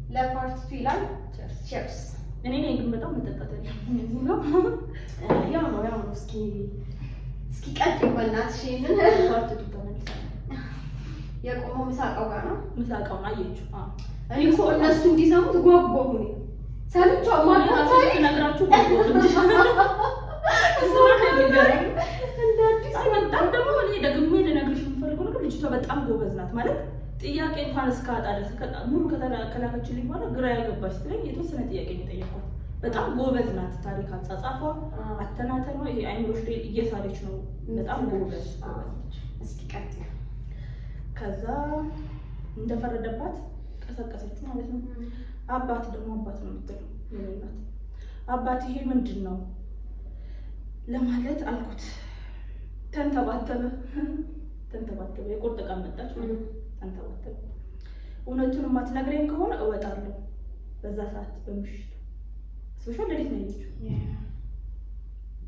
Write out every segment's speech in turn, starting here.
ለፓርት 2 ይላል። ቺርስ። እኔ ነኝ ግን በጣም መጠጣት ያለው ያው ነው። እስኪ ቀጥይ በእናትሽ ይሄንን ፓርት 2 ተመልሰን የቆመው ምሳቃው ጋር ነው። ምሳቃውን አየችው። እኔ እኮ እነሱ እንዲሰሙት ጓጓሁ ነው ሰምቼው ማለት ነግራችሁ በጣም ደግሞ እኔ ደግሜ ልነግርሽ የምፈልገው ነገር ልጅቷ በጣም ጎበዝ ናት። ማለት ጥያቄ እንኳን እስካጣ ድረስ ሙሉ ከላከችልኝ በኋላ ግራ ያገባች ስትለኝ የተወሰነ ጥያቄ ነው የጠየኳት። በጣም ጎበዝ ናት። ታሪክ አጻጻፏ፣ አተናተኗ ይሄ አይምሮሽ ላይ እየሳለች ነው። በጣም ጎበዝ ነች። እስኪ ቀጥይ። ከዛ እንደፈረደባት ቀሰቀሰችው ማለት ነው። አባት ደግሞ አባት ነው የምትለው የሌላት አባት ይሄ ምንድን ነው ለማለት አልኩት። ተንተባተበ የቁርጥ ቀን መጣች ማለት ተንተባተበ። እውነቱን የማትነግረኝ ከሆነ እወጣለሁ። በዛ ሰዓት በምሽቱ ሶሻል ሌሊት ነው ያለችው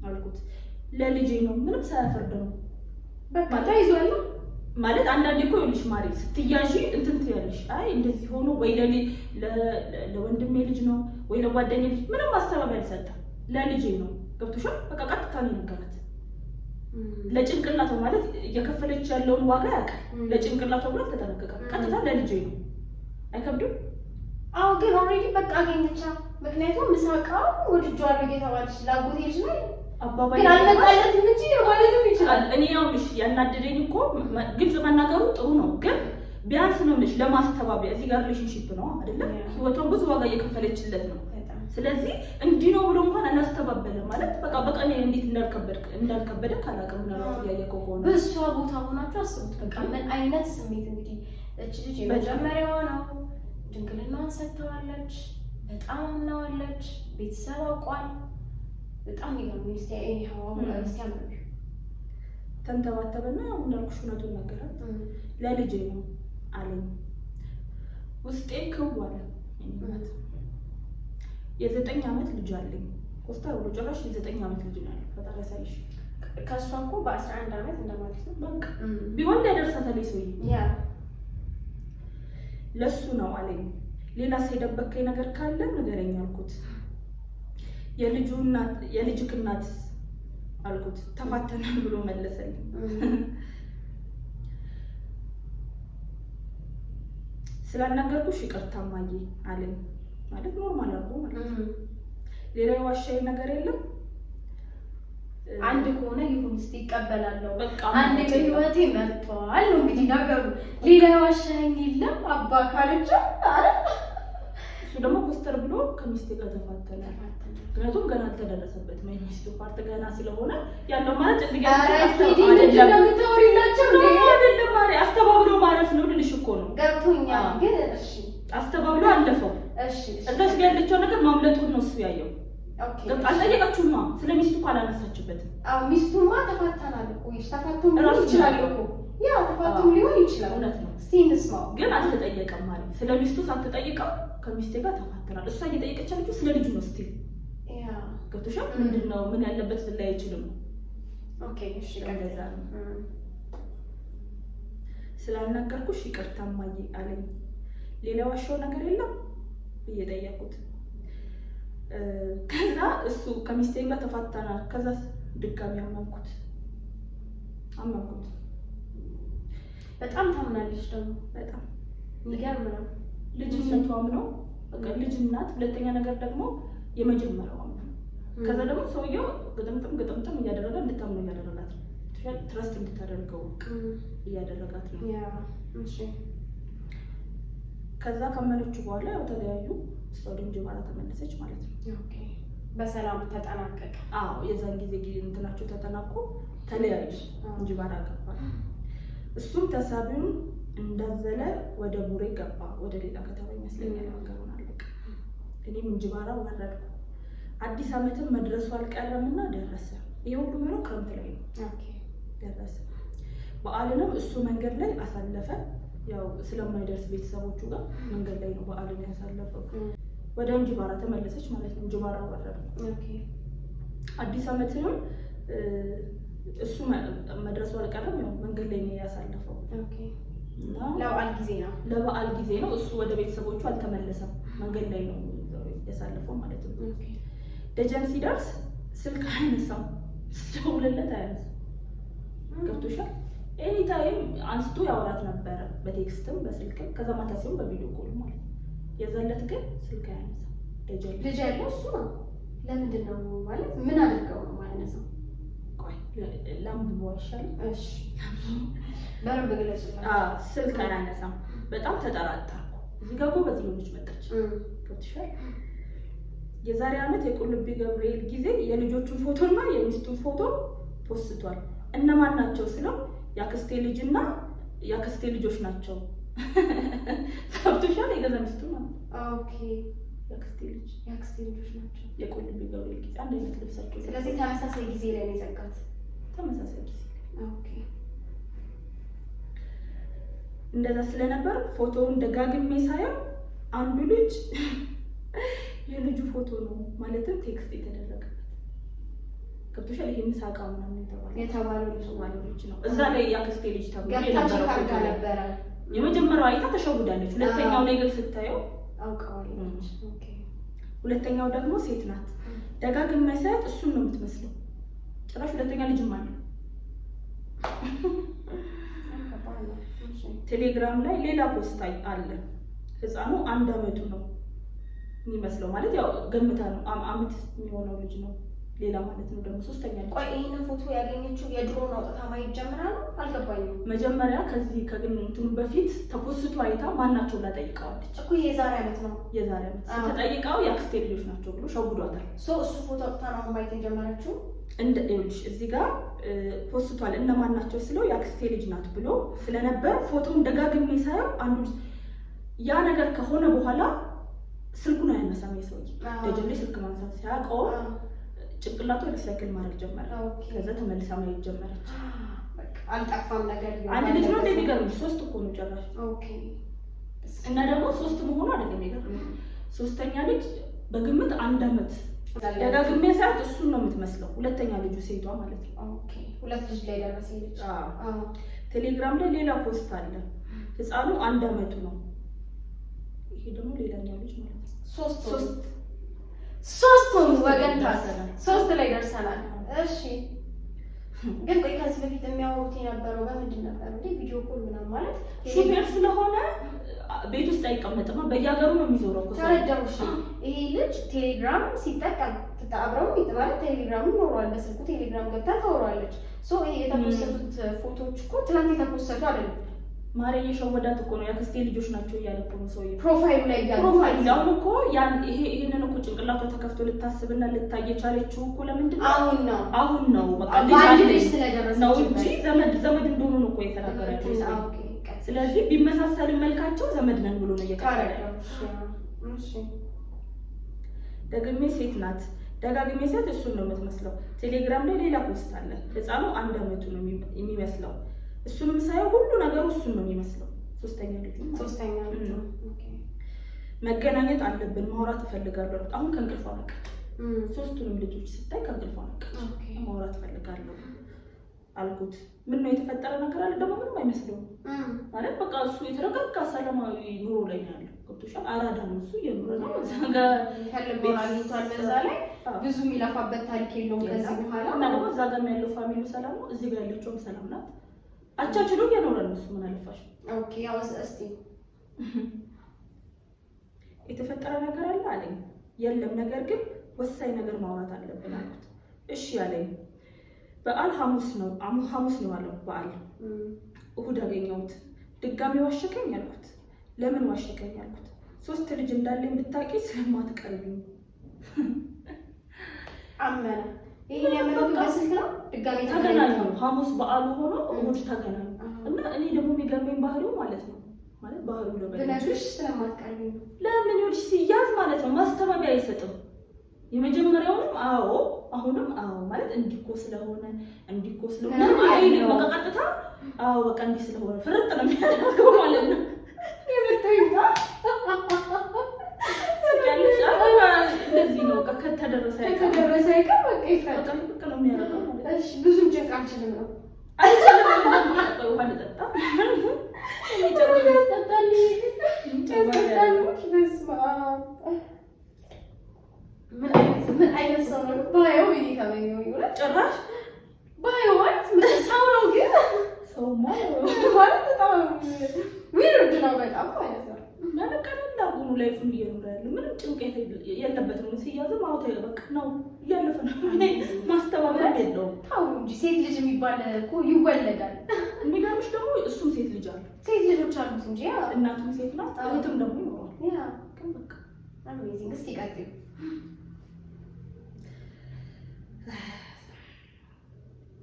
አልኩት። ለልጄ ነው ምንም ሳያፈርድ ነው በቃ ተይዟል ማለት አንዳንዴ እኮ ይኸውልሽ ማሪ ስትያዢ እንትን ትያለሽ። አይ እንደዚህ ሆኖ ወይ ለወንድሜ ልጅ ነው ወይ ለጓደኛዬ ልጅ ምንም ማስተባበያ አልሰጠም። ለልጄ ነው ገብቶሻል። በቃ ቀጥታ ነው ነገራት። ለጭንቅላቷ ማለት እየከፈለች ያለውን ዋጋ ያውቃል። ለጭንቅላቷ ብሎ ተጠነቀቀ። ቀጥታ ለልጄ ነው። አይከብድም? አዎ ግን ኦልሬዲ በቃ አገኘቻ። ምክንያቱም ምሳቃው ወድጄዋለሁ እየተባለች ላጎቴ ልጅ ነው አባባ ያልመጣለትም እንጂ ማለትም ይችላል። እኔ ያውልሽ ያናደደኝ እኮ ግልጽ መናገሩ ጥሩ ነው፣ ግን ቢያንስ ነው ልሽ ለማስተባበያ እዚህ ጋር ሪሌሽንሺፕ ነው አይደለ? ህይወቷን ብዙ ዋጋ እየከፈለችለት ነው። ስለዚህ እንዲህ ነው ብሎ እንኳን አላስተባበለም ማለት በቃ በቀን እንዴት እንዳልከበደ ካላቀም ነው ያየከው ሆነ። በሷ ቦታ ሆናችሁ አስቡት። በቃ ምን አይነት ስሜት እንግዲህ እቺ ልጅ የመጀመሪያዋ ነው። ድንግልናዋን ሰጥተዋለች፣ በጣም አምናዋለች፣ ቤተሰብ አውቋል። በጣም ይገርም። እስቲ ተንተባተበና እንዳልኩሽ እውነቱን ነገራት። ለልጄ ነው አለኝ። ውስጤ ክው አለ። የ9 ዓመት ልጅ አለኝ። ኮስታ ብሎ ጭራሽ የ9 ዓመት ልጅ ነው ያለው። ፈጣሪ ያሳይሽ። ከሷ እኮ በ11 ዓመት እንደማለት ነው። በቃ ቢሆን ያደርሳታል ሰውዬ። ያ ለሱ ነው አለኝ። ሌላስ የደበከኝ ነገር ካለ ንገረኝ አልኩት። የልጅክ እናት አልኩት። ተፋተናል ብሎ መለሰልኝ። ስላልነገርኩሽ ይቅርታ እማዬ አለኝ። ማለት ኖርማል አድርጎ ማለት ነው። ሌላ የዋሻዬ ነገር የለም። አንድ ከሆነ ይሁን እስቲ ይቀበላለሁ። አንድ በህይወቴ መጥቷል ነው እንግዲህ ነገሩ። ሌላ የዋሻዬ የለም አባ ካለች አረ እሱ ደግሞ ኮስተር ብሎ ከሚስቴ ጋር ተፋተነ። ምክንያቱም ገና አልተደረሰበትም። የሚስቱ ፓርት ገና ስለሆነ ያለው ማለት እዚህ ጋር አይደለም ማሪ አስተባብሎ ማረፍ ነው ልልሽ እኮ ነው። ገብቶኛል ግን እሺ አስተባብሎ አለፈው። እሺ እዛሽ ጋር ያለችው ነገር ማምለጡን ነው እሱ ያየው። ኦኬ አልጠየቀችውማ። ስለ ሚስቱ እኮ አላነሳችበትም። አዎ ሚስቱማ ተፋተናል እኮ ተፋቱም ሊሆን ይችላል እኮ ያ ተፋቱም ሊሆን ይችላል። እውነት ነው። እስቲ እንስማው። ግን አልተጠየቀም ማለት ስለ ሚስቱ ሳትጠይቀው ከሚስቴ ጋር ተፋተናል። እሷ እየጠየቀች ያለችው ስለ ልጁ ነው። እስቲ ያ ገብቶሻል? ምንድነው ምን ያለበት ላይ አይችልም። ኦኬ እሺ ከዛ ነው ስላልነገርኩሽ ይቅርታ እማዬ አለኝ። ሌላ ዋሻው ነገር የለም እየጠየቁት። ከዛ እሱ ከሚስቴ ጋር ተፋተናል። ከዛ ድጋሚ አመንኩት። በጣም ታምናለች ደግሞ በጣም የሚገርም ነው። ልጅነቷም ነው በቃ ልጅ እናት። ሁለተኛ ነገር ደግሞ የመጀመሪያዋም ነው። ከዛ ደግሞ ሰውየው ግጥምጥም እያደረገ እንድታምነው እያደረጋት ነው። ትረስት እንድታደርገው እያደረጋት ነው። ያ እሺ ከዛ ካመነችው በኋላ ያው ተለያዩ። እሷ ወደ እንጅባራ ተመለሰች ማለት ነው። ኦኬ በሰላም ተጠናቀቀ። አዎ የዛን ጊዜ እንትናቸው ተጠናቆ ተለያዩ። እንጅባራ ገባ። እሱም ተሳቢውን እንዳዘለ ወደ ቡሬ ገባ። ወደ ሌላ ከተማ ይመስለኛል ሀገሩን አለቀ። እኔም እንጅባራ ወረድኩ። አዲስ ዓመትም መድረሱ አልቀረምና ደረሰ። ይሄ ሁሉ ነው ክረምት ላይ ነው። ኦኬ ደረሰ። በዓልንም እሱ መንገድ ላይ አሳለፈ። ያው ስለማይደርስ ቤተሰቦቹ ጋር መንገድ ላይ ነው በዓልን ያሳለፈው። ወደ እንጅባራ ተመለሰች ማለት ነው። እንጅባራ ወረድኩ። ኦኬ አዲስ ዓመትንም እሱ መድረሱ አልቀረም። ያው መንገድ ላይ ነው ያሳለፈው። ኦኬ ለበዓል ጊዜ ነው። እሱ ወደ ቤተሰቦቹ አልተመለሰም፣ መንገድ ላይ ነው ያሳለፈው ማለት ነው። ደጀን ሲደርስ ስልክ አያነሳም፣ ስደውልለት አያነሳም። ገብቶሻል? ኤኒታይም አንስቶ ያወራት ነበረ፣ በቴክስትም በስልክም፣ ከዛ ማታ ሲሆን በቪዲዮ ኮል ማለት ነው። የዛለት ግን ስልክ አያነሳም። ደጀን ልጅ ያለው እሱ ነው። ለምንድን ነው ማለት ምን አድርገው ነው ማለት ነው? ቆይ ላምብቦ አይሻልም? እሺ በረብ ግለጽ። ስልክ አያነሳም። በጣም ተጠራጠርኩ። እዚህ ጋር ጎበዝ ልጅ መጣች። ገብቶሻል? የዛሬ ዓመት የቁልቢ ገብርኤል ጊዜ የልጆቹን ፎቶና የሚስቱን ፎቶ ፖስቷል። እነማን ናቸው ስለው ያክስቴ ልጅና ያክስቴ ልጆች ናቸው። ገብቶሻል? የገዛ ሚስቱ ነው። ኦኬ ያክስቴ ልጆች ናቸው። የቁልቢ ገብርኤል ጊዜ አንድ አይነት ልብሳቸው። ስለዚህ ተመሳሳይ ጊዜ ላይ ነው የዘጋት። ተመሳሳይ ጊዜ። ኦኬ እንደዛ ስለነበር ፎቶውን ደጋግሜ ሳየው አንዱ ልጅ የልጁ ፎቶ ነው ማለትም ቴክስት የተደረገበት። ገብቶሻል? ይሄ ምሳቃ ምናምን የተባለው ልጅ ነው። እዛ ላይ ያክስቴ ልጅ ተብሎ ነበረ። የመጀመሪያው አይታ ተሸውዳለች። ሁለተኛው ላይ ግን ስታየው አውቀዋለች። ኦኬ ሁለተኛው ደግሞ ሴት ናት። ደጋግሜ ሳያት እሱን ነው የምትመስለው። ጭራሽ ሁለተኛ ልጅም አለ። ቴሌግራም ላይ ሌላ ፖስት አለ። ህፃኑ 1 ዓመቱ ነው የሚመስለው ማለት ያው ገምታ ነው። አመት የሚሆነው ልጅ ነው። ሌላ ማለት ነው ደግሞ ሶስተኛ ልጅ። ቆይ ይሄንን ፎቶ ያገኘችው የድሮውን አውጥታ ማየት ጀምራ ነው? አልገባኝም። መጀመሪያ ከዚህ ከግንኙነቱ በፊት ተፖስቶ አይታ ማናቸው ብላ ጠይቀዋለች እኮ። የዛሬ ዓመት ነው። የዛሬ ዓመት ተጠይቀው ያክስቴ ልጆች ናቸው ብሎ ሸውዷታል። እሱ ፎቶ አውጥታ ነው ማየት የጀመረችው። ይኸውልሽ እዚህ ጋር ፖስቷል። እነማን ናቸው ስለው ያክስቴ ልጅ ናት ብሎ ስለነበር ፎቶውን ደጋግሜ ሳየው አንዱ ያ ነገር ከሆነ በኋላ ስልኩን አያነሳም። የሰውዬ ደጀሌ ስልክ ማንሳት ሲያውቀው ጭንቅላቱ ሪሳይክል ማድረግ ጀመረ። ከዛ ተመልሳ ማየት ጀመረች። አልጠፋም ነገር አንድ ልጅ ነው እንደሚገርምሽ 3 እኮ ነው ጨራሽ። ኦኬ እና ደግሞ 3 መሆኑ አይደለም የሚገርምሽ፣ ሶስተኛ ልጅ በግምት 1 ዓመት ደጋግሜ ሳያት እሱን ነው የምትመስለው። ሁለተኛ ልጁ ሴቷ ማለት ነው። ኦኬ ሁለት ልጅ ላይ ደረሰ ልጅ። ቴሌግራም ላይ ሌላ ፖስት አለ። ህፃኑ 1 ዓመቱ ነው። ይሄ ደግሞ ሌላኛው ልጅ ማለት ነው። ሶስት ወገን ታሰናል። 3 ላይ ደርሰናል። እሺ ግን ቆይ ከዚህ በፊት የሚያወሩት የነበረው በምንድን ነበር እንዴ? ቪዲዮ ኮል ምናምን ማለት ሹፌር ስለሆነ ቤት ውስጥ አይቀመጥም፣ በየሀገሩ ነው የሚዞረው እኮ። ተረዳሁሽ። ይሄ ልጅ ቴሌግራም ሲጠቀም ተጣብረው ይተባለ ቴሌግራም ይኖራል። በስልኩ ቴሌግራም ገብታ ታወራለች። ይሄ የተፖሰቱት ፎቶዎች እኮ ትናንት የተፖሰቱ አይደለም። ማሬ የሸወዳት እኮ ነው። ያክስቴ ልጆች ናቸው እያለ እኮ ነው ሰውዬው ፕሮፋይሉ ላይ ያለው። ፕሮፋይሉ አሁን እኮ ይሄንን እኮ ጭንቅላቷ ተከፍቶ ልታስብና ልታይ የቻለችው እኮ ለምንድን ነው? አሁን ነው በቃ ልጅ ስለደረሰች ነው እንጂ ዘመድ እንደሆኑ ነው እኮ የተናገረው። ስለዚህ ቢመሳሰልም መልካቸው ዘመድ ነን ብሎ ነው እየተቀበለ። እሺ ደግሜ ሴት ናት። ደጋግሜ ሴት እሱን ነው የምትመስለው። ቴሌግራም ላይ ሌላ ፖስት አለ። ህፃኑ 1 ዓመቱ ነው የሚመስለው። እሱንም ሳየው ሁሉ ነገሩ እሱን ነው የሚመስለው። ሶስተኛ ልጁ ኦኬ መገናኘት አለብን፣ ማውራት እፈልጋለሁ። አሁን ከእንቅልፏ ነቃች። 3ቱንም ልጆች ስታይ ከእንቅልፏ ነቃች። ማውራት እፈልጋለሁ አልኩት። ምን ነው የተፈጠረ ነገር አለ? ደግሞ ምንም አይመስለውም ማለት በቃ እሱ የተረጋጋ ሰላማዊ ኑሮ ላይ ነው ያለው። ገብቶሻል? አራዳ ነው እሱ እየኖረ ነው። ዛጋ ቤቷል። በዛ ላይ ብዙ የሚለፋበት ታሪክ የለውም ከዚህ በኋላ እና ደግሞ እዛ ጋር ያለው ፋሚሊ ሰላም ነው፣ እዚህ ጋር ያለችውም ሰላም ናት። አቻችሎ እየኖረ ነው እሱ። ምን አለፋሽ? ኦኬ ያው እስቲ የተፈጠረ ነገር አለ አለኝ። የለም ነገር ግን ወሳኝ ነገር ማውራት አለብን አልኩት። እሺ አለኝ። በዓል ሐሙስ ነው አለው በዓል። እሁድ አገኘሁት። ድጋሚ ዋሸከኝ አልኩት። ለምን ዋሸከኝ አልኩት። 3 ልጅ እንዳለኝ ብታውቂ ስለማትቀርቢኝ አመነ። ይሄ ያመነው በስልክ ነው። ድጋሚ ተገናኙ። ሐሙስ በዓሉ ሆኖ እሁድ ተገናኙ እና እኔ ደግሞ የሚገርመኝ ባህሪው ማለት ነው ባህሪው ነው ብለሽ ስለማትቀርቢኝ ለምን ይኸውልሽ ሲያዝ ማለት ነው ማስተባበያ አይሰጥም። የመጀመሪያውንም አዎ አሁንም አዎ ማለት እንዲኮ ስለሆነ አይልም። በቃ ቀጥታ አዎ በቃ እንዲህ ስለሆነ ፍርጥ ነው የሚያደርገው ማለት ነው። የምትይታ እንደዚህ ነው በቃ ከተደረሰ አይቀር በቃ ይፈጥ ነው የሚያደርገው። እሺ ብዙ ጭንቅ አልችልም ነው አይችልም። ውሃ ልጠጣ ምን አይነት ሰው ነው ባየው ይከበየው ይውላል ጭራሽ ባየው ማለት ምን ሰው ነው ግን ሰው ማለት በጣም ዊርድ ነው በጣም ማለት ነው። ለቀለል አጉኑ ላይፉን እየኖረ ያለ ምንም ጭንቀት የለበትም። ሲያዝም አውታ በቃ ነው እያለፈ ነው። ማስተባበል የለውም። ታው እንጂ ሴት ልጅ የሚባል እኮ ይወለዳል። የሚገርምሽ ደግሞ እሱም ሴት ልጅ አለ። ሴት ልጆች አሉት እንጂ እናቱም ሴት ናት፣ እህትም ደግሞ ይኖራል። ያ ግን በቃ አሜዚንግ። እስቲ ቀጥይ።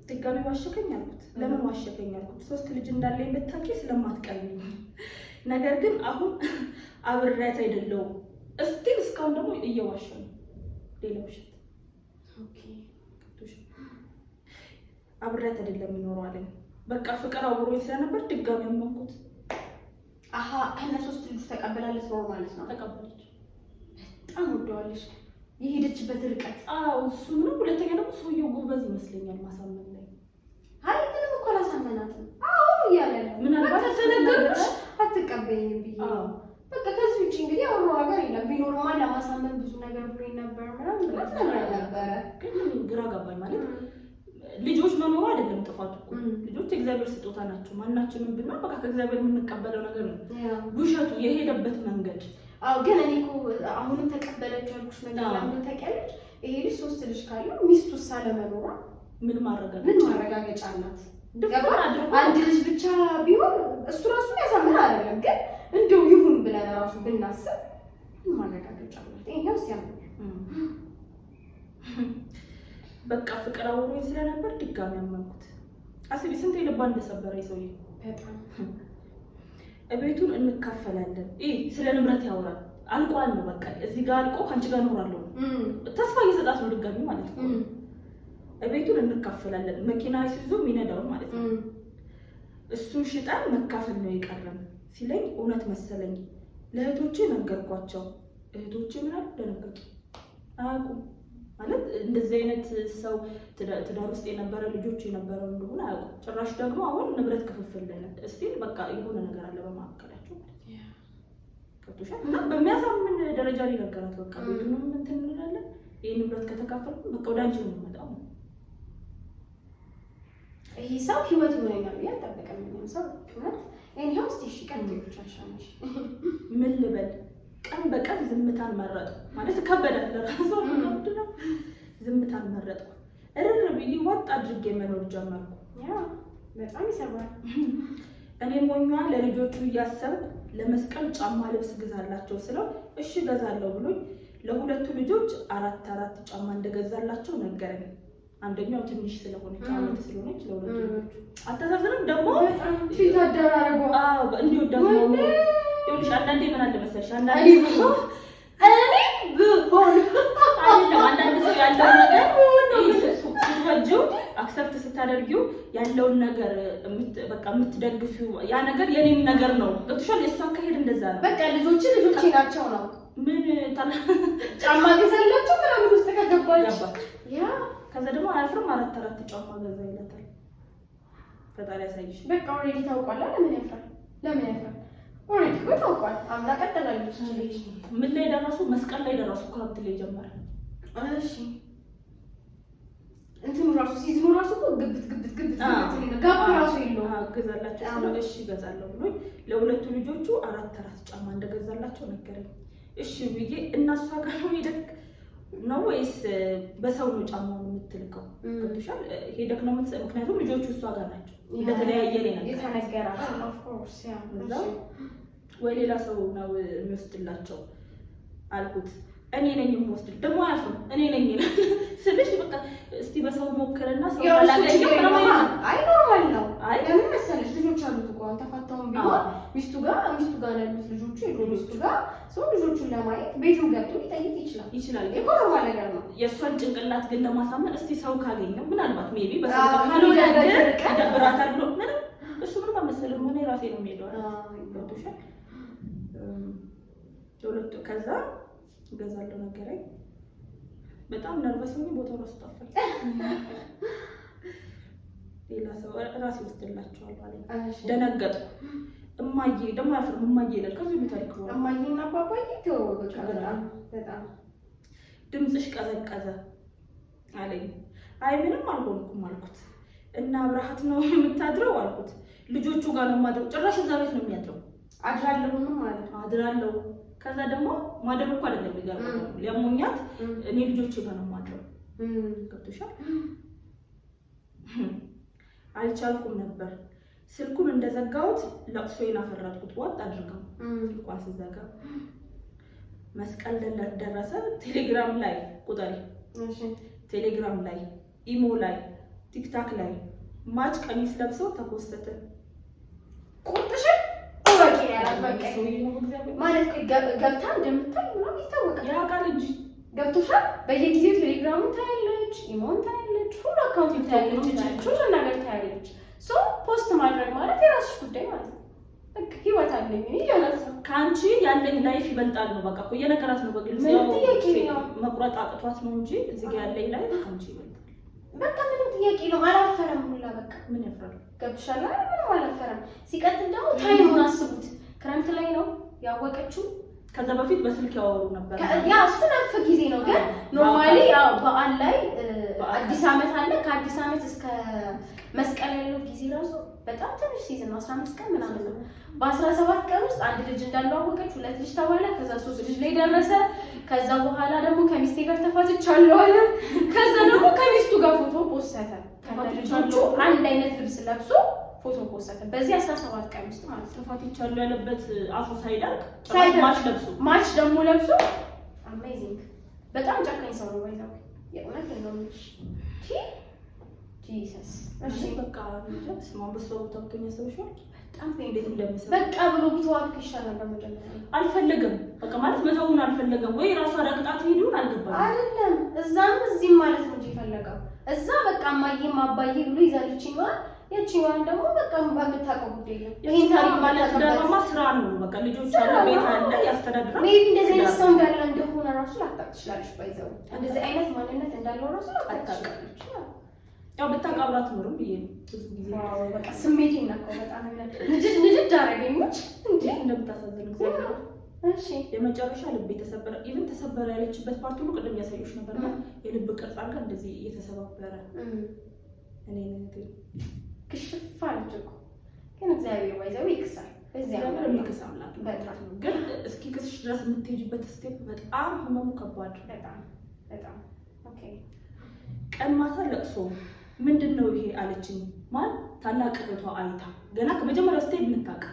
ድጋሚ ዋሸከኝ አልኩት። ለምን ዋሸከኝ አልኩት? 3 ልጅ እንዳለኝ ብታውቂ ስለማትቀልኝ። ነገር ግን አሁን አብሬያት አይደለሁም። እስካሁን ደግሞ እየዋሸሁ ነው። ሌላ ውሸት። ኦኬ አብሬያት አይደለም የሚኖረው አለኝ። በቃ ፍቅር አብሮኝ ስለነበር ድጋሚ አመንኩት። አሃ ከነ 3 ልጅ ተቀበላለች ነው ማለት ነው። ተቀበለች። በጣም ወደዋለች የሄደችበት ርቀት። አዎ እሱ ነው። ሁለተኛ ደግሞ ሰውየው ጎበዝ ይመስለኛል ማሳመን ላይ። አይ ምንም እኮ አላሳመናትም። አዎ እያለ ምናልባት ተነገርኩሽ አትቀበይኝም ብዬ በቃ ከዚህ ውጭ እንግዲህ አውሮ ነገር የለም። ቢኖርማ ለማሳመን ብዙ ነገር ብሎኝ ነበር ምናምን ብላት ነበረ። ግን ግራ ገባኝ። ማለት ልጆች መኖሩ አይደለም ጥፋቱ እኮ ልጆች የእግዚአብሔር ስጦታ ናቸው። ማናችንም ብንሆን በቃ ከእግዚአብሔር የምንቀበለው ነገር ነው። ውሸቱ የሄደበት መንገድ አዎ ግን እኔ እኮ አሁንም ተቀበለች ያልኩሽ ነገር ለምን ታውቂያለሽ? ይሄ ልጅ 3 ልጅ ካለው ሚስቱ ሳለመኖሯ ምን ማረጋገጫ አላት? አንድ ልጅ ብቻ ቢሆን እሱ ራሱ ያሳምን አይደለም፣ ግን እንደው ይሁን ብለን ራሱ ብናስብ ምን ማረጋገጫ አላት? ይሄው ሲያምን በቃ ፍቅር አውሮኝ ስለነበር ድጋሚ አመንኩት። አስቢ ስንት ልባ እንደሰበረ ሰውዬ። በጣም እቤቱን እንካፈላለን። ስለ ንብረት ያወራል። አልቋል ነው በቃ እዚህ ጋር አልቆ ካንቺ ጋር እኖራለሁ። ተስፋ እየሰጣት ነው ድጋሚ ማለት ነው። እቤቱን እንካፈላለን። መኪና ይዞ የሚነዳውን ማለት ነው። እሱን ሽጠን መካፈል ነው የቀረን ሲለኝ እውነት መሰለኝ። ለእህቶቼ ነገርኳቸው። እህቶቼ ምን አሉ? ደነገጡ። አያውቁም ማለት እንደዚህ አይነት ሰው ትዳር ውስጥ የነበረ ልጆች የነበረው እንደሆነ አያውቁም። ጭራሽ ደግሞ አሁን ንብረት ክፍፍል ላይ ነው። እስቲ በቃ የሆነ ነገር አለ በማከላቸው ማለት ነው። ከቶሻል እና በሚያሳምን ደረጃ ላይ ነገራት። በቃ ቤቱንም እንትን እንላለን። ይሄ ንብረት ከተካፈልኩ በቃ ወደ አንቺ ነው የምመጣው። ይሄ ሰው ህይወት ይሆነኛል ያልጠበቀም ነው ሰው ማለት እኔ ውስጥ እሺ ቀን ትቻቻለሽ ምን ልበል? ቀን በቀን ዝምታን መረጥኩ ማለት ከበዳት ለራሱ ነው። ዝምታን መረጥኩ። እርር ብዬ ወጥ አድርጌ መኖር ጀመርኩ። ያ በጣም ይሰባል። እኔ ሞኛ ለልጆቹ እያሰብኩ ለመስቀል ጫማ ልብስ ግዛላቸው ስለው እሺ ገዛለሁ ብሎኝ ለሁለቱ ልጆች 4 ጫማ እንደገዛላቸው ነገረኝ። አንደኛው ትንሽ ስለሆነች አመት ስለሆነች ለሁለቱ ልጆች አተዛዝንም ደግሞ ፊት አደራረጉ እንዲሁ ደግሞ ይኸውልሽ አንዳንዴ ምን አለ መሰለሽ አንዳንዴ ሰው ያለው ነገር ስትወጂው አክሰፕት ስታደርጊው ያለውን ነገር በቃ የምትደግፊው ያ ነገር የኔም ነገር ነው። ገብቶሻል? የእሷ አካሄድ እንደዛ ነው። በቃ ልጆቼ ናቸው ነው። ምን ጫማ ገዛላቸው ምናምን ውስጥ ከገባች ያ ከዛ ደግሞ አያፍርም 4 ጫማ ገዛ ይላታል። ፈጣሪ ያሳይሽ። በቃ ኦልሬዲ ታውቋል። ለምን ያፍራል? ኦልሬዲ እኮ ታውቋል። አምና ቀጥላለች። ምን ላይ ደረሱ? መስቀል ላይ ደረሱ። ከሀብት ላይ ጀመረ። እሺ እንትኑ ራሱ ሲዝኑ ራሱ እኮ ግብት ጋብ ራሱ የለውም። ገዛላቸው እሺ ገዛለሁ ብሎኝ ለሁለቱ ልጆቹ 4 ጫማ እንደገዛላቸው ነገረኝ። እሺ ብዬ እናሷ ጋር ነው ሄደክ ነው ወይስ በሰው ነው ጫማውን የምትልከው? ገብቶሻል? ሄደክ ነው ምክንያቱም ልጆቹ እሷ ጋር ናቸው። እንደተለያየ ላይ ነው የተነገራቸው። ኦፍ ኮርስ ያ ወይ ሌላ ሰው ነው የሚወስድላቸው አልኩት። እኔ ነኝ የምወስድ ደግሞ አያፍርም። እኔ ነኝ ስልሽ በቃ እስቲ በሰው ሞክርና ሰው አላገኘም ነው። አይ ኖርማል ነው። አይ ለምን መሰለሽ ልጆች አሉት እኮ ተፋታውን ቢሆን ሚስቱ ጋር ያሉት ልጆቹ ሚስቱ ጋር ሰው ልጆቹን ለማየት ቤቱን ገብቶ ሊጠይቅ ይችላል። ይሄ ኖርማል ነገር ነው። የእሷን ጭንቅላት ግን ለማሳመን እስቲ ሰው ካገኘው ምናልባት ሜቢ በሰው ካልሆነ ይደብራታል ብሎ ምንም እሱ ምንም አልመሰለም። እኔ ራሴ ነው የምሄደው ገብቶሻል? ሁለቱ ከዛ ገዛለው ነገረኝ። በጣም ነርቨስ ሆኜ ቦታው ራሱ ጠፋኝ። ሌላ ሰው ራሴ ወስድላቸዋል ማለት ደነገጥኩ። እማዬ ደግሞ ያፈርም እማዬ ይላል። ከዚህ በታሪክ ነው እማዬና አባባዬ ተወው በጣም ድምፅሽ ቀዘቀዘ አለኝ። አይ ምንም አልሆንኩም አልኩት። እና አብረሃት ነው የምታድረው አልኩት። ልጆቹ ጋር ነው የማድረው። ጭራሽ እዛ ቤት ነው የሚያድረው። አድራለሁም ማለት ነው አድራለሁ። ከዛ ደግሞ ማደር እኮ አይደለም የሚገርመው ሊያሞኛት እኔ ልጆቼ ጋር ነው የማድረው። ገብቶሻል? አልቻልኩም ነበር። ስልኩን እንደዘጋሁት ለቅሶዬን አፈራጥኩት። ዋጥ አድርገው ስልኳን ስዘጋ መስቀል ደረሰ። ቴሌግራም ላይ ቁጥሬ ቴሌግራም ላይ ኢሞ ላይ ቲክታክ ላይ ማች ቀሚስ ለብሰው ተፖስተተ። ቁጥሽ ወቂ ያላል በቃ ማለት ገብታ እንደምታይ ነው ይታወቃል። ያ ቃል እንጂ ገብቶሻል። በየጊዜው ቴሌግራሙን ታያለች፣ ኢሞን ታያለች፣ ሁሉ አካውንት ታያለች፣ ሁሉ ነገር ታያለች። ሶ ፖስት ማድረግ ማለት የራስሽ ጉዳይ ማለት ነው። በቃ ህይወት አለኝ እኔ ያላስ ካንቺ ያለኝ ላይፍ ይበልጣል ነው በቃ እኮ የነገራት ነው በግልጽ ነው። መቁረጥ አቅቷት ነው እንጂ እዚህ ጋር ያለኝ ላይፍ ካንቺ ይበልጣል። በቃ ምንም ጥያቄ ነው። አላፈረም ሁላ በቃ ምን ያፈራል? ገብቶሻል አይደል? ምንም አላፈረም። ሲቀጥል ደግሞ ታይሙን አስቡት። ክረምት ላይ ነው ያወቀችው። ከዛ በፊት በስልክ ያወሩ ነበር። ያ እሱ ነፍ ጊዜ ነው ግን ኖርማሊ ያው በዓል ላይ አዲስ አመት አለ። ከአዲስ አመት እስከ መስቀል ያለው ጊዜ ራሱ በጣም ትንሽ ሲዝን ነው። 15 ቀን ምናምን ነው። በ17 ቀን ውስጥ አንድ ልጅ እንዳለው አወቀች። 2 ልጅ ተባለ። ከዛ 3 ልጅ ላይ ደረሰ። ከዛ በኋላ ደግሞ ከሚስቴ ጋር ተፋትቻለሁ አለ። ከዛ ደግሞ ከሚስቱ ጋር ፎቶ ፖስተ። ተፋትቻለሁ አንድ አይነት ልብስ ለብሶ ፎቶ ፖስተ። በዚህ 17 ቀን ውስጥ ማለት ተፋትቻለሁ ያለበት አፉ ሳይደርቅ ማች ደግሞ ለብሶ አሜዚንግ። በጣም ጨካኝ ሰው ነው ባይዛው የእውነት ነው ልጅ ጂሰስ። እሺ በቃ ስማው በሰው ተወከኝ ሰውሽው በጣም እንዴት እንደምሰራ በቃ ብሎ ቢተዋት ይሻላል። በመጀመሪያ አልፈለገም በቃ ማለት መተውን አልፈለገም ወይ ራሱ አረቅጣት ሄዱን አልገባም አይደለም እዛም እዚህም ማለት ነው እንጂ ፈለገው እዛ በቃ ማዬም አባዬ ብሎ ይዛልችኝ ማለት ያቺዋን ደግሞ በቃ በመታቀው ጉዳይ ነው። ይሄን ታሪክ ማለት ደግሞ ስራ ነው በቃ ልጆች አለ ቤት አለ ያስተዳድራል። ሜቢ እንደዚህ አይነት ሰው እንዳለ እንደሆነ ራሱ ላታውቅ ትችላለሽ። ባይዘው እንደዚህ አይነት ማንነት እንዳለው ራሱ ላታውቅ ትችላለሽ። ያው በታቃብራት ኖርም ብዬ ነው ብዙ ጊዜ በቃ ስሜቴን ነው በጣም ንጅድ አረገኞች እንዴ እንደምታሳዝን እግዚአብሔር። እሺ የመጨረሻ ልብ የተሰበረ ኢቭን ተሰበረ ያለችበት ፓርት ሁሉ ቅድም ያሳየሽ ነበር ነው የልብ ቅርጽ አድርጋ እንደዚህ እየተሰባበረ እኔ ነኝ ክሽፍ አለች እኮ ግን እግዚአብሔር ባይዘው ይክሳል። እዚያ ነው ይክሳል በጣም ግን እስኪ ክስሽ ድረስ የምትሄጂበት ስቴፕ በጣም ህመሙ ከባድ በጣም ኦኬ። ቀን ማታ ለቅሶ ምንድነው ይሄ አለችኝ። ማን ታላቅ እህቷ አይታ ገና ከመጀመሪያው ስቴፕ የምታውቅ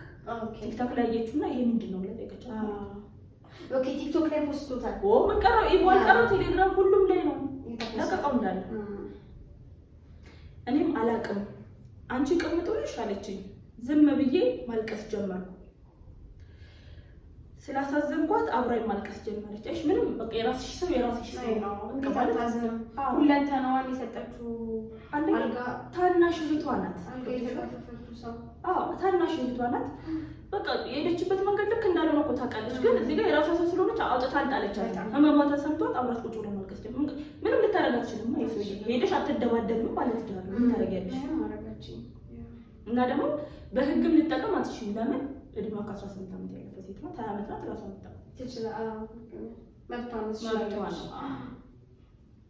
ቲክቶክ ላይ ያየችውና ይሄ ምንድነው ብላ ጠይቀቻት። ኦኬ ቲክቶክ ላይ ፖስቶታል። ምን ቀረው ኢሞል ቀረው ቴሌግራም ሁሉም ላይ ነው ለቀቀው እንዳለ። እኔም አላቅም አንቺ ቅምጥልሽ አለችኝ። ዝም ብዬ ማልቀስ ጀመርኩ። ስላሳዘንኳት አብራኝ ማልቀስ ጀመረች። እሺ ምንም በቃ የራስሽ ሰው ነው ማለት ሁለንተናዋን የሰጠችው አልጋ ታናሽ እህቷ ናት። ታናሽ እህቷ ናት። በቃ የሄደችበት መንገድ ልክ እንዳልሆነ እኮ ታውቃለች። ግን እዚህ ጋር የራሷ ሰው ስለሆነች አውጥታ አልጣለቻት። ህመሟ ተሰምቷት አብራት ቁጭ ብላ ማልቀስ ጀመረች። ምንም ልታረጋ አትችልም። ሄደሽ አትደባደብም ማለት ይችላል። ምን ታረጋለሽ? እና ደግሞ በህግም ልጠቀም አትችልም። ለምን እድሜዋ ከ18 ዓመት ያለፈ ሴት ናት። 20 ዓመት ናት። ራሷ ትችላል መብቷ ነው።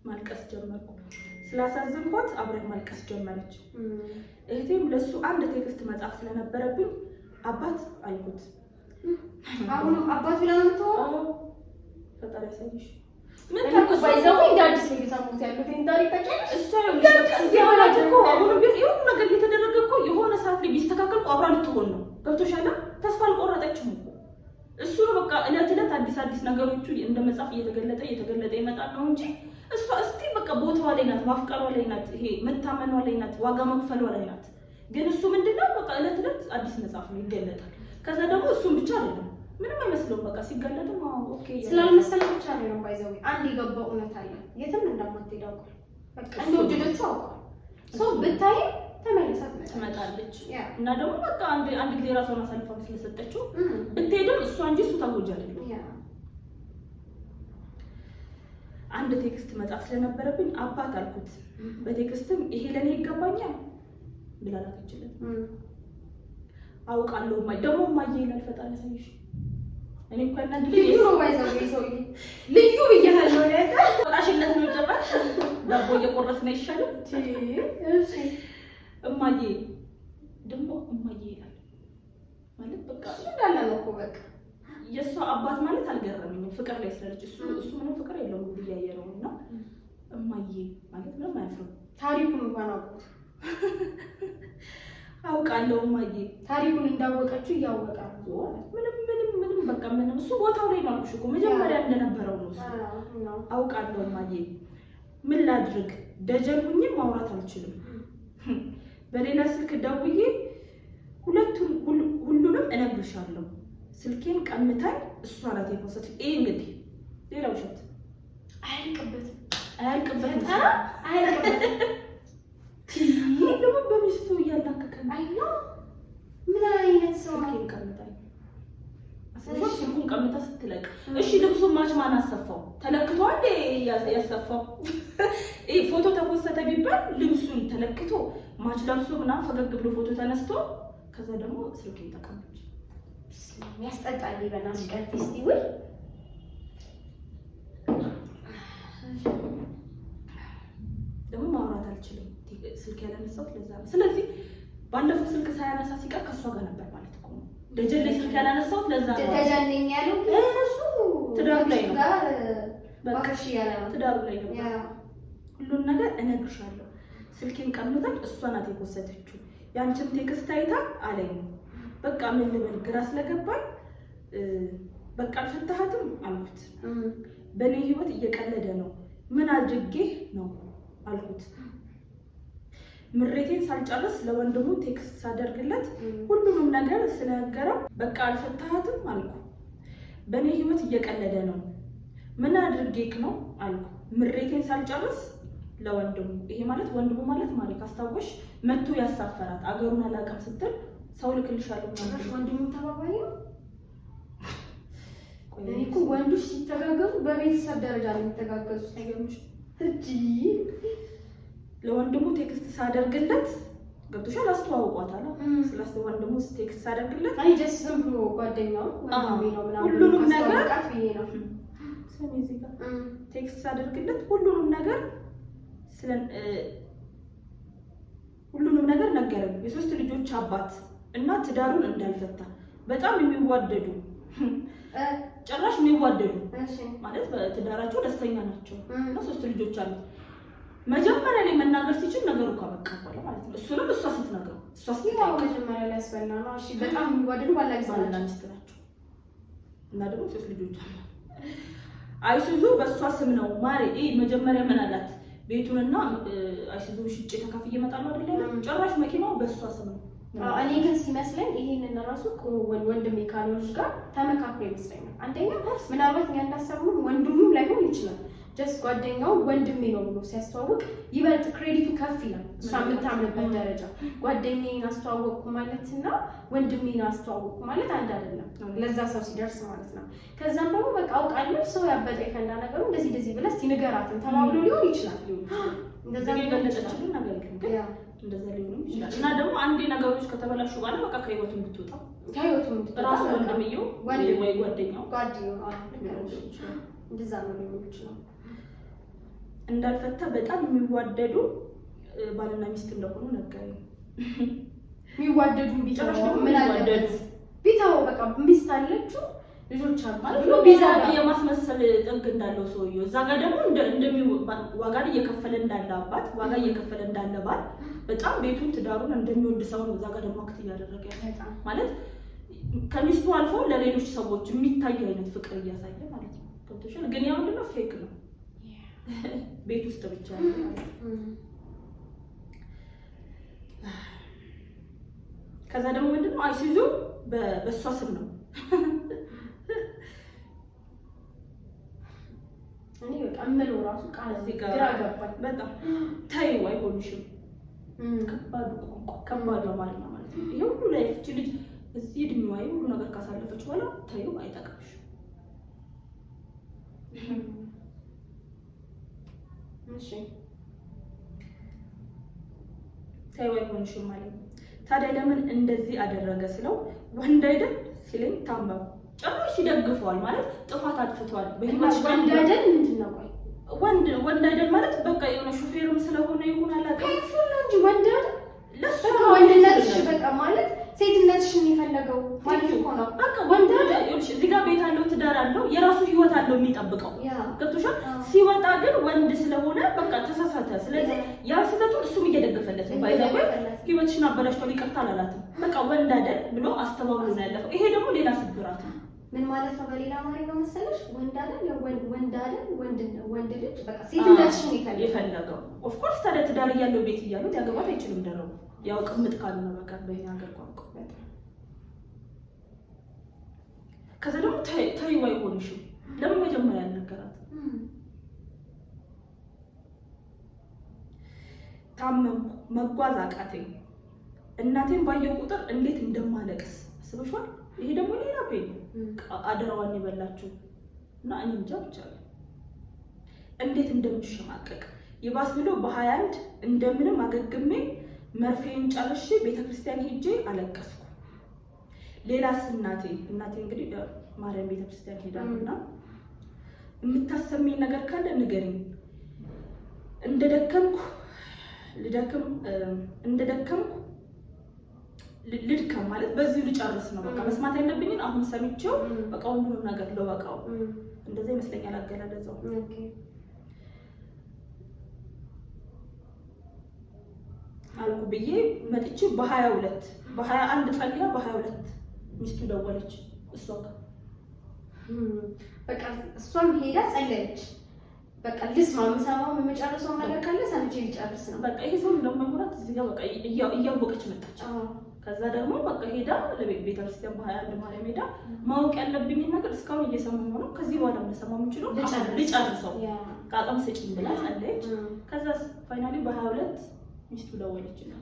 ማልቀስ ጀመርኩ። ስላሳዘንኳት አብረን ማልቀስ ጀመረች። እህቴም ለሱ አንድ ቴክስት መጻፍ ስለነበረብኝ አባት አልኩት። አሁን አባት ብላ ነው ተወው ፈጣሪ ያሳይሽ። ምን ታውቁ ባይዘው እንዳዲስ ነው የሰሙት ያሉት ታሪክ ታውቂያለሽ? እሱ ያለው እኮ አሁን ግን ይሁን ነገር እየተደረገ እኮ የሆነ ሰዓት ላይ ቢስተካከል አብራ ልትሆን ነው። ገብቶሻል? ተስፋ አልቆረጠችም እኮ እሱ ነው በቃ እለት እለት አዲስ ነገሮቹ እንደመጻፍ እየተገለጠ ይመጣል ነው እንጂ እሷ እስቲ በቃ ቦታዋ ላይ ናት፣ ማፍቀሯ ላይ ናት፣ ይሄ መታመኗ ላይ ናት፣ ዋጋ መክፈሏ ላይ ናት። ግን እሱ ምንድነው በቃ እለት እለት አዲስ መጻፍ ነው ይገለጣል። ከዛ ደግሞ እሱም ብቻ አይደለም ምንም አይመስለውም በቃ ሲገለጥም ኦኬ ስላልመሰለው ብቻ ነው ባይዘው አንድ የገባው እውነት አለ። የትም እንደማትሄድ አውቃለሁ። በቃ እንደወደደችው አውቃለሁ። ሰው ብታይ ተመልሳ ትመጣለች እና ደግሞ በቃ አንድ ጊዜ ራሷን አሳልፋ ስለሰጠችው ብትሄድም እሷ እንጂ እሱ ታጎጃ አይደለም። አንድ ቴክስት መጻፍ ስለነበረብኝ አባት አልኩት። በቴክስትም ይሄ ለኔ ይገባኛል ብላ ላከችለት። አውቃለሁ ደግሞ እማዬ ይላል ፈጣሪ ያሳይሽ። እኔ እኮ ያናድ ልዩ ነው ባይዘው ሰውዬ ልዩ ብያለሁ ለካ ወጣሽለት ነው ጨራሽ ዳቦ እየቆረስን አይሻልም? እሺ እማዬ ደግሞ እማዬ ይላል ማለት በቃ እንዳለ ነው እኮ በቃ የእሷ አባት ማለት አልገረመኝም። ፍቅር ላይ ስለልጅ እሱ ምንም ፍቅር የለውም ብያየ ነው እና እማዬ ማለት ምንም አያፍርም። ታሪኩን እንኳን አውቁት አውቃለሁ እማዬ ታሪኩን እንዳወቀችው እያወቀ ምንም በቃ ምንም እሱ ቦታው ላይ ነው አልኩሽ እኮ መጀመሪያ እንደነበረው ነው። አውቃለሁ እማዬ ምን ላድርግ ደጀን ሁኜ ማውራት አልችልም። በሌላ ስልክ ደውዬ ሁሉንም እነግርሻለሁ። ስልኬን ቀምታኝ እሷ ናት የፖሰት። ይሄ እንግዲህ ሌላ ውሸት አያልቅበትም። ደግሞ በሚስቱ እያላከከኝ አይኖ ምን አይነት ሰው ስልኬን ቀምታኝ ስልኩን ቀምታ ስትለቅ እሺ ልብሱን ማች ማን አሰፋው? ተለክቷል ያሰፋው? ይሄ ፎቶ ተፖሰተ ቢባል ልብሱን ተለክቶ ማች ለብሶ ምናምን ፈገግ ብሎ ፎቶ ተነስቶ ከዛ ደግሞ ስልኬን ተቀምጣ ያስጠጣል። በእናትሽ ቀጥይ እስቲ ወይ ደግሞ ማውራት አልችልም ስልክ ያላነሳሁት ለዛ ነው። ስለዚህ ባለፈው ስልክ ሳያነሳ ሲቀር ከሷ ጋር ነበር ማለት እኮ ነው። ደጀን ላይ ስልክ ያላነሳሁት ለዛ ነው። ደጀን ነኝ ያለው እሱ ትዳሩ ላይ ነው ባክሽ ያለ ነው ትዳሩ ላይ ነው። ሁሉን ነገር እነግርሻለሁ። ስልኬን ቀምታኝ እሷ ናት የፖሰተችው። ያንቺም ቴክስት አይታ አለኝ። በቃ ምን ልበል ግራ ስለገባኝ በቃ አልፈታሃትም አልኩት። በኔ ህይወት እየቀለደ ነው። ምን አድርጌ ነው አልኩት። ምሬቴን ሳልጨርስ ለወንድሙ ቴክስት ሳደርግለት ሁሉንም ነገር ስለነገረው በቃ አልፈታሃትም አልኩ። በኔ ህይወት እየቀለደ ነው። ምን አድርጌክ ነው አልኩ። ምሬቴን ሳልጨርስ ለወንድሙ ይሄ ማለት ወንድሙ ማለት ማሪክ አስታወሽ መጥቶ ያሳፈራት አገሩን አላውቅም ስትል ሰው ልክልሻለሁ ማለት ወንድሙ ተባባሪ ነው። እኔ እኮ ወንዶች ሲተጋገዙ በቤተሰብ ደረጃ ነው የሚተጋገዙት። አይገርምሽ እንጂ ለወንድሙ ቴክስት ሳደርግለት ገብቶሻል። አስተዋውቋታል። ስለዚህ ወንድሙ ቴክስት ሳደርግለት አይ ጀስት ዝም ብሎ ጓደኛው ወንድሜ ነው ምናምን ሁሉንም ነገር ቃት ብዬ ነው ስለዚህ ጋር ቴክስት ሳደርግለት ሁሉንም ነገር ነገረኝ። የሶስት ልጆች አባት እና ትዳሩን እንዳልፈታ በጣም የሚዋደዱ ጭራሽ የሚዋደዱ ማለት በትዳራቸው ደስተኛ ናቸው እና ሶስት ልጆች አሉ። መጀመሪያ ላይ መናገር ሲችል ነገሩ ካበቃ በኋላ ማለት ነው። እሱንም እሷ ስትነግረው እሷ ስትነግረው መጀመሪያ ላይ ያስፈላ ነው። እሺ በጣም የሚዋደዱ ባልና ሚስት ናቸው እና ደግሞ ሶስት ልጆች አሉ። አይሱዙ በእሷ ስም ነው ማሬ። መጀመሪያ ምን አላት? ቤቱንና አይሱዙ ሽጬ ተካፍዬ እመጣለሁ አይደል? ጭራሽ መኪናው በእሷ ስም ነው። እኔ ግን ሲመስለኝ ይሄንን ራሱ ወንድሜ ካሎች ጋር ተመካክሮ ይመስለኛል። አንደኛ ምናልባት እኛ እንዳሰብነው ወንድሙም ላይሆን ይችላል። ጀስት ጓደኛው ወንድሜ ነው ብሎ ሲያስተዋውቅ ይበልጥ ክሬዲቱ ከፍ ይላል። እሷ የምታምንበት ደረጃ ጓደኛዬን አስተዋወቅኩ ማለትና ወንድሜን አስተዋወቅኩ ማለት አንድ አይደለም፣ ለዛ ሰው ሲደርስ ማለት ነው። ከዛም ደግሞ በቃ አውቃለሁ ሰው ያበጠ ይፈንዳ ነገሩ እንደዚህ ብለህ እስቲ ንገራትን ተባብሎ ሊሆን ይችላል። እንደዛ የገለጸችልን ነገር የለም ግን እንደዛ ሊሆን ይችላል። እና ደግሞ አንዴ ነገሮች ከተበላሹ በኋላ በቃ ከህይወቱ እንድትወጣ ራሱ ወንድምየው ወይ ጓደኛው እንደዛ ነው ሊሆን ይችላል። እንዳልፈታ በጣም የሚዋደዱ ባልና ሚስት እንደሆኑ ነገረኝ። የሚዋደዱ ቢጨራሽ ደግሞ ምን አለበት ቢታው በቃ ሚስት አለችው ልጆች አሉ ማለት ነው። ቢዛ የማስመሰል ጥግ እንዳለው ሰውዬው እዛ ጋር ደግሞ ዋጋ እየከፈለ እንዳለ አባት ዋጋ እየከፈለ እንዳለ ባል በጣም ቤቱን ትዳሩን እንደሚወድ ሰው ነው። እዛ ጋር ደግሞ አክት እያደረገ ማለት ከሚስቱ አልፎ ለሌሎች ሰዎች የሚታይ አይነት ፍቅር እያሳየ ማለት ነው። ገብቶሻል? ግን ያው ምንድነው ፌክ ነው። ቤት ውስጥ ብቻ ነው ማለት ነው። ከዛ ደግሞ ምንድነው አይሱዙ በእሷ ስም ነው። እኔ በቃ እምለው ራሱ ቃል እዚህ ጋር ግራ ገባኝ በጣም። ተይው አይሆንሽም። ከባዱ ቋንቋ ከባዱ አማርኛ ማለት ነው። ይሄ ሁሉ ላይ እቺ ልጅ እዚህ እድሜዋ ሁሉ ነገር ካሳለፈች በኋላ ተይው አይጠቅምሽም። እሺ ተይው አይሆንሽም ማለት ነው። ታዲያ ለምን እንደዚህ አደረገ ስለው ወንድ አይደል ሲለኝ ታመሙ። ጭራሽ ይደግፈዋል ማለት ጥፋት አጥፍቷል። በህይወት ወንድ አይደል ምንድን ነው? ቆይ ወንድ አይደል ማለት በቃ የሆነ ሹፌርም ስለሆነ ይሁን አላውቅም እንጂ ወንድ አይደል ለሱ ወንድነትሽ በቃ ማለት ሴትነትሽን የፈለገው ማለት እኮ ነው። በቃ ወንድ አይደል እዚህ ጋር ቤት አለው ትዳር አለው የራሱ ህይወት አለው የሚጠብቀው ገብቶሻል። ሲወጣ ግን ወንድ ስለሆነ በቃ ተሳሳተ። ስለዚህ ያ ስህተቱን እሱም እየደገፈለት ነው። ባይዛው ህይወትሽን አበላሽቷል ይቅርታ አላላትም። በቃ ወንድ አይደል ብሎ አስተባብሎ ነው ያለፈው። ይሄ ደግሞ ሌላ ስብራት ነው። ምን ማለት ነው? በሌላ አማርኛ መሰለሽ ወንድ አይደል ወንድ ልጅ በቃ ሴትነትሽን የፈለገው ኦፍ ኮርስ ታዲያ ትዳር እያለው ቤት እያለው ያገባት አይችልም ደረው ያው ቅምጥ ካልሆነ በቃ በእኛ ሀገር ቋንቋ ከዛ ደግሞ ተይው አይሆንሽም። ለምን መጀመሪያ ያልነገራት? ታመምኩ፣ መጓዝ አቃተኝ። እናቴን ባየው ቁጥር እንዴት እንደማለቅስ አስበሽዋል? ይሄ ደግሞ ሌላ ፔን አደራዋን የበላችሁ እና እኔ እንጃ ብቻ እንዴት እንደምሸማቀቅ ይባስ ብሎ በ21 እንደምንም አገግሜ መርፌን ጨርሼ ቤተክርስቲያን ሄጄ አለቀስኩ። ሌላስ እናቴ እንግዲህ ማርያም ቤተክርስቲያን ሄዳልና የምታሰሚኝ ነገር ካለ ንገሪኝ። እንደደከምኩ ልድከም ማለት በዚህ ልጨርስ ነው በቃ መስማት ያለብኝን አሁን ሰምቼው በቃ ሁሉንም ነገር ለወቃው እንደዛ ይመስለኛል አገላለጸው። አልኩ ብዬ መጥቼ በ21 ጸልያ በ22 ሚስቱ ደወለች። እሷ በቃ እሷም ሄዳ ጸለየች። በቃ ልስማ የምሰማው የምጨርሰው ነገር ካለ ሰምቼ ልጨርስ ነው በቃ ይሄ ሰው እንደማይሆናት እዚህ ጋር በቃ እያወቀች መጣች። ከዛ ደግሞ በቃ ሄዳ ለቤተክርስቲያን በ21 ማርያም ሄዳ ማወቅ ያለብኝን ነገር እስካሁን እየሰማሁ ነው። ከዚህ በኋላ የምሰማው የምችለው ልጨርሰው ቃጣም ስጪኝ ብላ ጸለየች። ከዛ ፋይናሊ በ22 ሚስቱ ደወለችላት።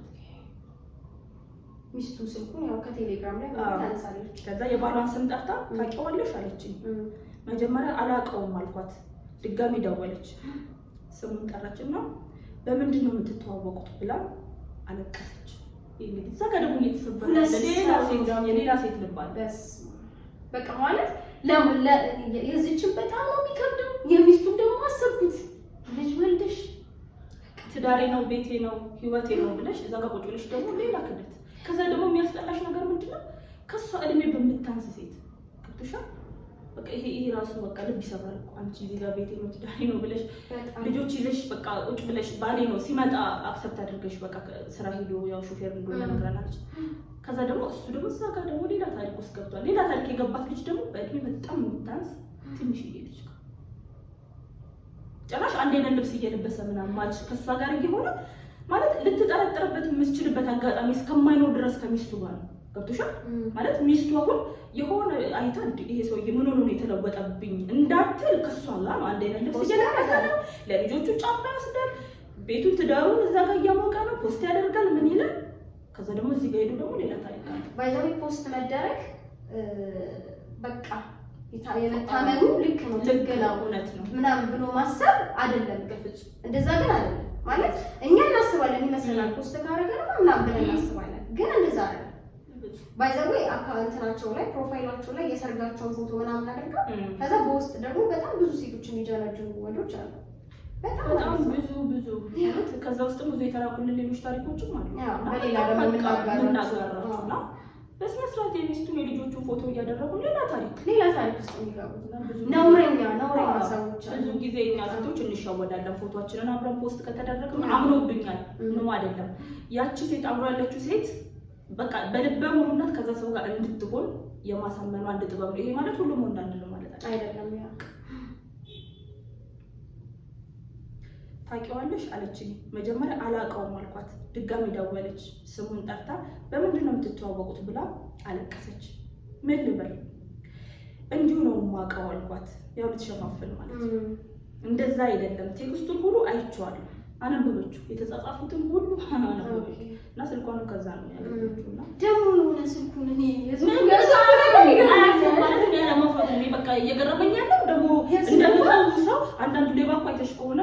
ሚስቱ ስልኩን ያው ከቴሌግራም ላይ ታነሳለች። ከዛ የባሏን ስም ጠርታ ታውቂዋለሽ አለችኝ። መጀመሪያ አላውቀውም አልኳት። ድጋሚ ደወለች። ስሙን ጠራችና በምንድን ነው የምትተዋወቁት ብላ አለቀሰች። እንግዲህ እዛ ጋር ደግሞ እየተሰበረ የሌላ ሴት ልባል በቃ ማለት የዚችን በጣም ነው የሚከብደው። የሚስቱን ደግሞ አሰብኩት ልጅ ወልደሽ ትዳሬ ነው ቤቴ ነው ህይወቴ ነው ብለሽ እዛ ጋር ቁጭ ብለሽ ደግሞ ሌላ ክደት። ከዛ ደግሞ የሚያስጠላሽ ነገር ምንድነው? ከሷ እድሜ በምታንስ ሴት ገብቶሻል። በቃ ይሄ ራሱ በቃ ልብ ይሰብራል እኮ አንቺ እዚህ ጋር ቤቴ ነው ትዳሬ ነው ብለሽ ልጆች ይዘሽ በቃ ቁጭ ብለሽ ባሌ ነው ሲመጣ አክሰፕት አድርገሽ በቃ ስራ ሄዶ ያው ሹፌር እንደሆነ ነግራናለች። ከዛ ደግሞ እሱ ደግሞ እዛ ጋር ደግሞ ሌላ ታሪክ ውስጥ ገብቷል። ሌላ ታሪክ የገባት ልጅ ደግሞ በእድሜ በጣም የምታንስ ትንሽ ልጅ ጭራሽ አንድ አይነት ልብስ እየለበሰ ምናምን ማለት ከሷ ጋር እየሆነ ማለት ልትጠረጥርበት የምትችልበት አጋጣሚ እስከማይኖር ድረስ ከሚስቱ ጋር ገብቶሻል። ማለት ሚስቱ አሁን የሆነ አይታ ይሄ ሰውዬ ምን ሆኖ ነው የተለወጠብኝ እንዳትል ከሷ ጋር ነው አንድ አይነት ልብስ እየለበሰ ነው። ለልጆቹ ጫማ ያስዳል። ቤቱን ትዳሩን እዛ ጋር እያሞቀ ነው። ፖስት ያደርጋል ምን ይላል። ከዛ ደግሞ እዚህ ጋር ሄዱ ደግሞ ሌላ ታሪክ አለ። ባይዛዊ ፖስት መደረግ በቃ የመታመኑ ልክ ነው ትክክለኛው እውነት ነው ምናምን ብሎ ማሰብ አይደለም። በፍጹም እንደዛ ግን አይደለም። ማለት እኛ እናስባለን ይመስላል ፖስት ካደረገ ነው ምናምን ብለን እናስባለን፣ ግን እንደዛ አይደለም። ባይዘዌ አካውንታቸው ላይ ፕሮፋይላቸው ላይ የሰርጋቸውን ፎቶ ምናምን አድርገው ከዛ በውስጥ ደግሞ በጣም ብዙ ሴቶች የሚጀነጁ ወንዶች አሉ። በጣም ብዙ ማለት ከዛ ውስጥ ብዙ የተራኩልን ሌሎች ታሪኮችም አሉ። በሌላ ደግሞ ምናገራቸውና በስነ ስርዓት የሚስቱን የልጆቹን ፎቶ እያደረጉ ሌላ ታሪክ ውስጥ የሚገቡት ነውረኛ ሰዎች ብዙ ጊዜ እኛ ሴቶች እንሻወዳለን። ፎቶአችንን አብረን ፖስት ከተደረግን አምኖብኛል ነው አይደለም። ያቺ ሴት አብሮ ያለችው ሴት በቃ በልበ ሙሉነት ከዛ ሰው ጋር እንድትሆን የማሳመኑ አንድ ጥበብ ነው። ይሄ ማለት ሁሉም ወንድ አንድ ነው ማለት አይደለም። ያ ታውቂዋለሽ አለችኝ። መጀመሪያ አላውቀውም አልኳት። ድጋሚ ደወለች። ስሙን ጠርታ በምንድን ነው የምትተዋወቁት ብላ አለቀሰች። ምን ልበል እንዲሁ ነው የማውቀው አልኳት። ያው ልትሸፋፍን ማለት ነው። እንደዛ አይደለም። ቴክስቱን ሁሉ አይቼዋለሁ። አነበበችው። የተጻጻፉትን ሁሉ አነበበች እና ስልኳንም ከዛ ነው ያገኘችውና ደግሞ ነው ስልኩን እኔ በቃ እየገረመኝ ያለው ደግሞ እንደምታውቁ ሰው አንዳንድ ሌባ እኮ አይተሽ ከሆነ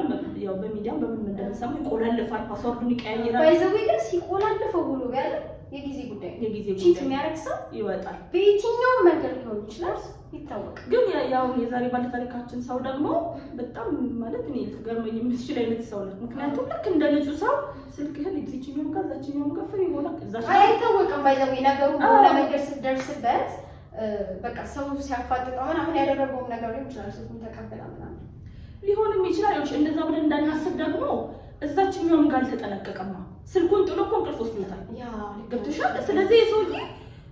ያው በሚዲያም በምን እንደምንሰማው ይቆላልፋል፣ ፓስወርዱን ይቀያየራል። ባይዘው ግን ሲቆላልፈው ብሎ ያለ የጊዜ ጉዳይ ቺት የሚያደርግ ሰው ይወጣል። በየትኛውም መንገድ ሊሆን ይችላል ይታወቃል። ግን ያው የዛሬ ባለታሪካችን ሰው ደግሞ በጣም ማለት እኔ ልትገርመኝ የምትችል አይነት ሰው ነው። ምክንያቱም ልክ እንደ ንጹህ ሰው ስልክህን እዚህኛውም ጋር እዛችኛውም ጋር ፍሪ ሆነ አይታወቅም። ባይዘው ነገሩ ለመንገድ ስትደርስበት በቃ ሰው ሲያፋጥጠው ምናምን ያደረገው ነገር ሊሆን ይችላል። ስልኩን ተቀበላ ምናምን ሊሆንም ይችላል። ይኸውልሽ እንደዛ ብለን እንዳናስብ ደግሞ እዛችኛውም ጋር አልተጠነቀቀማ። ስልኩን ጥሎ እኮ እንቅልፍ ወስዶታል። ገብቶሻል? ስለዚህ የሰውዬ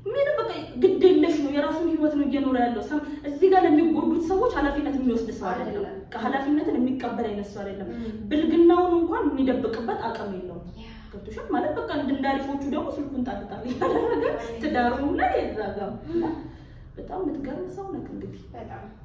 ምን በቃ ግድ የለሽ ነው፣ የራሱን ህይወት ነው እየኖረ ያለው። እዚህ ጋር ለሚጎዱት ሰዎች ኃላፊነት የሚወስድ ሰው አይደለም። ኃላፊነትን የሚቀበል አይነት ሰው አይደለም። ብልግናውን እንኳን የሚደብቅበት አቅም የለውም። ገብቶሻል? ማለት በቃ እንዳሪፎቹ ደግሞ ስልኩን ጣልጣል ያደረገ ትዳሩም ላይ እዛ ጋር በጣም የምትገርም ሰው ነክ እንግዲህ በጣም